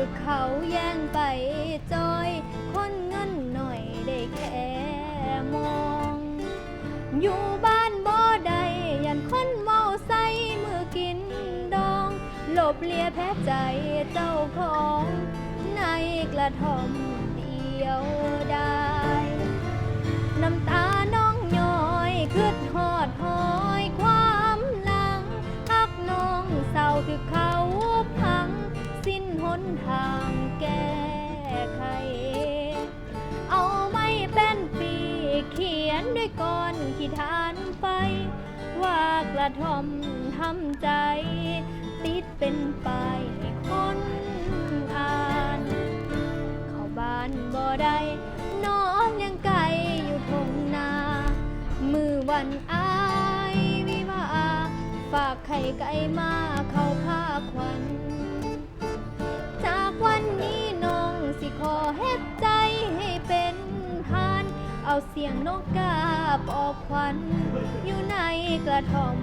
กเขาแย่งไปจอยคนเงินหน่อยได้แค่มองอยู่บ้านบ่ได้ยันคนเมาใส่มือกินดองหลบเลียแพ้ใจเจ้าของในกระท่อมเดียวดายน้ำตาน้องย้อยคืดหอดหอยความหลังอักน้องเศร้าถึกเขาพังสิ้นหนทางแก้ไขเอาไม่เป็นปีเขียนด้วยก้อนขีฐานไปว่ากระท่อมทำใจติดเป็นป้ายให้คนอ่านเข้าบ้านบ่ได้นอนยังไกลอยู่ทงนามือวันอายวิวาฝากไข่ไก่มาเข้าผ้าควันจากวันนี้น้องสิขอเฮ็ดใจให้เป็นทานเอาเสียงนกกาปอกควันอยู่ในกระท่อม